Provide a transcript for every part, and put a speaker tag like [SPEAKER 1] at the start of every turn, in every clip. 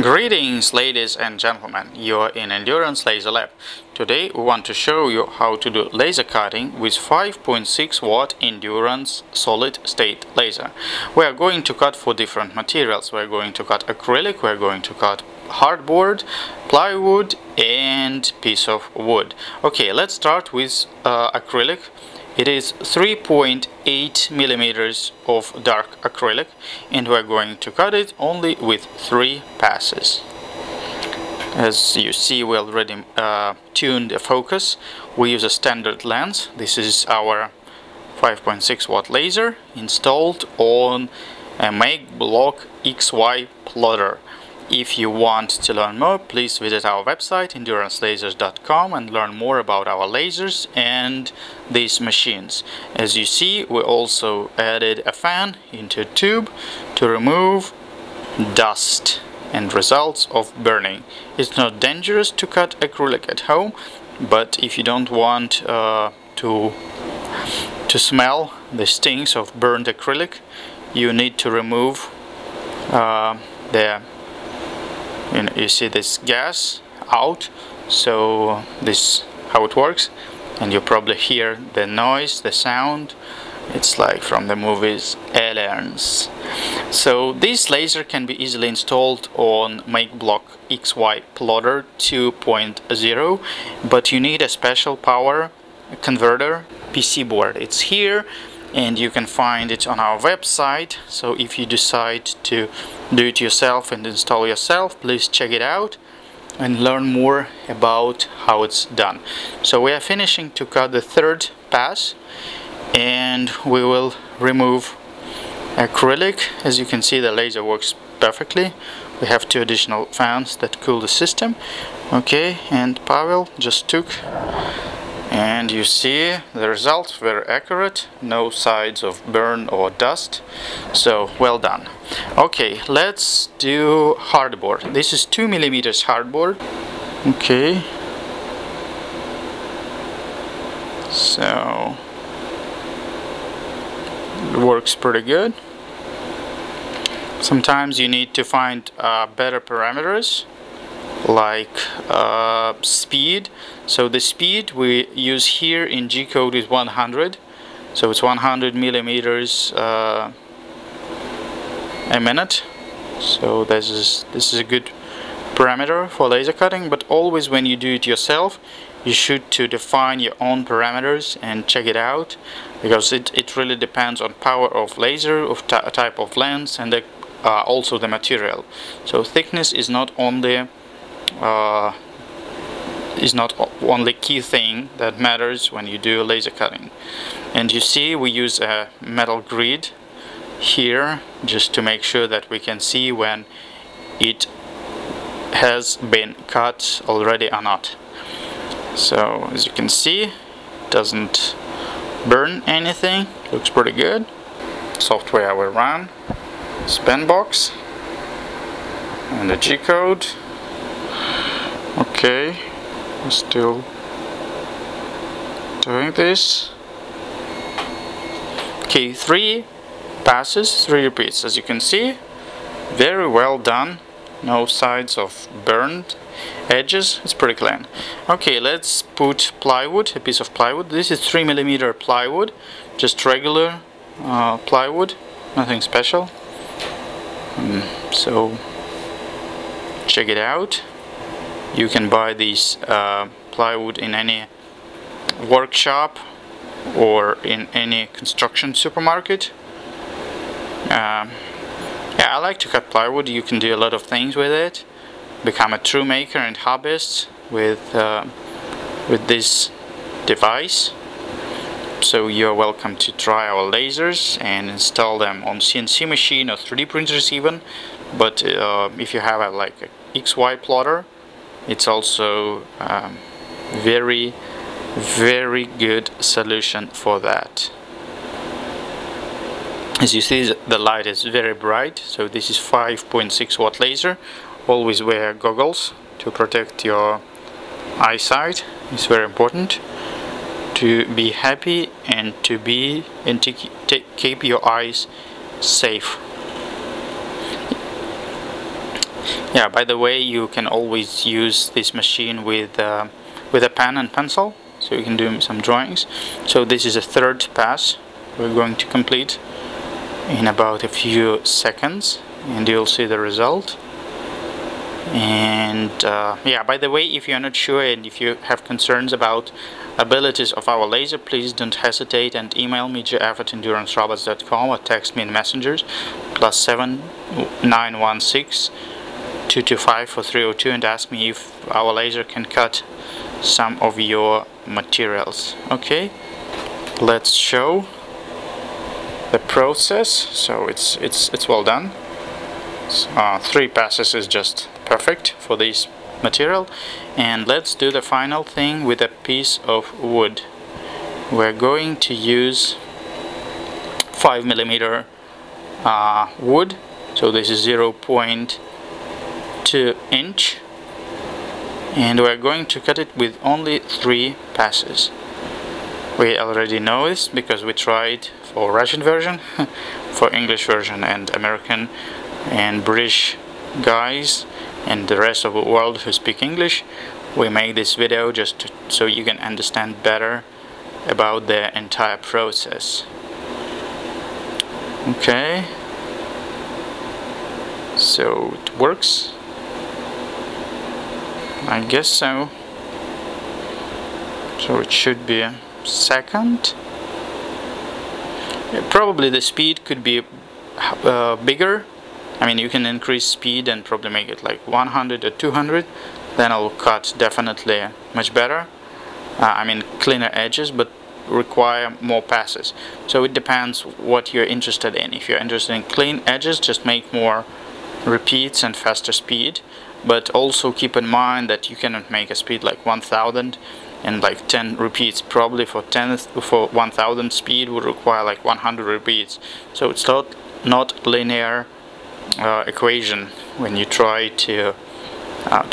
[SPEAKER 1] Greetings ladies and gentlemen, you're in Endurance Laser Lab. Today we want to show you how to do laser cutting with 5.6 watt Endurance solid state laser. We are going to cut for different materials. We are going to cut acrylic, we are going to cut hardboard, plywood and piece of wood. Okay, let's start with acrylic. It is 3.8 millimeters of dark acrylic and we're going to cut it only with 3 passes. As you see, we already tuned the focus. We use a standard lens. This is our 5.6 watt laser installed on a Make Block XY plotter. If you want to learn more, please visit our website endurancelasers.com and learn more about our lasers and these machines. As you see, we also added a fan into a tube to remove dust and results of burning. It's not dangerous to cut acrylic at home, but if you don't want to smell the stings of burned acrylic, you need to remove you see this gas out, so this how it works, and you probably hear the noise, the sound. It's like from the movies Aliens. So this laser can be easily installed on Make Block XY plotter 2.0, but you need a special power converter PC board. It's here and you can find it on our website. So if you decide to do it yourself and install yourself, please check it out and learn more about how it's done. So we are finishing to cut the 3rd pass and we will remove acrylic. As you can see, the laser works perfectly. We have 2 additional fans that cool the system. Okay, and Pavel just took, and you see the results, very accurate, no signs of burn or dust, so well done. Okay, let's do hardboard. This is 2 millimeters hardboard. Okay, so it works pretty good. Sometimes you need to find better parameters like speed. So the speed we use here in G code is 100, so it's 100 millimeters a minute. So this is a good parameter for laser cutting, but always when you do it yourself, you should to define your own parameters and check it out, because it really depends on power of laser, of type of lens, and also the material. So thickness is not only key thing that matters when you do laser cutting. And you see we use a metal grid here just to make sure that we can see when it has been cut already or not. So as you can see, it doesn't burn anything, looks pretty good. Software will run, span box and the G code. Okay, we're still doing this. Okay, 3 passes, 3 repeats. As you can see, very well done. No signs of burned edges. It's pretty clean. Okay, let's put plywood, a piece of plywood. This is 3 millimeter plywood, just regular plywood, nothing special. So check it out. You can buy these plywood in any workshop or in any construction supermarket. Yeah, I like to cut plywood. You can do a lot of things with it. Become a true maker and hobbyist with this device. So you're welcome to try our lasers and install them on CNC machine or 3D printers even. But if you have like a XY plotter, it's also very good solution for that. As you see, the light is very bright, so this is 5.6 watt laser. Always wear goggles to protect your eyesight. It's very important to be happy and to keep your eyes safe. Yeah, by the way, you can always use this machine with a pen and pencil, so you can do some drawings. So this is a third pass we're going to complete in about a few seconds, and you'll see the result. And yeah, by the way, if you're not sure and if you have concerns about abilities of our laser, please don't hesitate and email me jeff@endurancerobots.com or text me in messengers +7 916 225 4302 and ask me if our laser can cut some of your materials. Okay, let's show the process. So it's well done. 3 passes is just perfect for this material. And let's do the final thing with a piece of wood. We're going to use 5mm wood, so this is 0.2 inch, and we're going to cut it with only 3 passes. We already know this because we tried for Russian version, for English version, and American and British guys and the rest of the world who speak English. We made this video just so you can understand better about the entire process. Okay, so it works, I guess so. So it should be a second. Probably the speed could be bigger. I mean, you can increase speed and probably make it like 100 or 200, then it'll cut definitely much better. I mean, cleaner edges, but require more passes. So it depends what you're interested in. If you're interested in clean edges, just make more repeats and faster speed. But also keep in mind that you cannot make a speed like 1000 and like 10 repeats. Probably for 1000 speed would require like 100 repeats. So it's not linear equation when you try to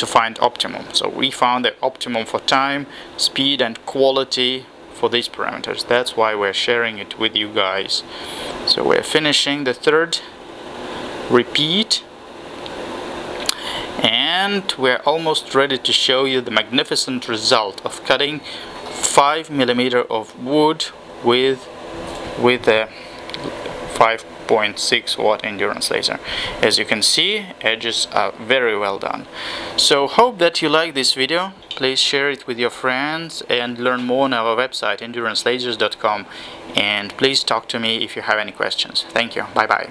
[SPEAKER 1] find optimum. So we found the optimum for time, speed and quality for these parameters. That's why we're sharing it with you guys. So we're finishing the 3rd repeat, and we're almost ready to show you the magnificent result of cutting 5mm of wood with a 5.6 watt endurance laser. As you can see, edges are very well done. So hope that you like this video. Please share it with your friends and learn more on our website endurancelasers.com, and please talk to me if you have any questions. Thank you. Bye bye.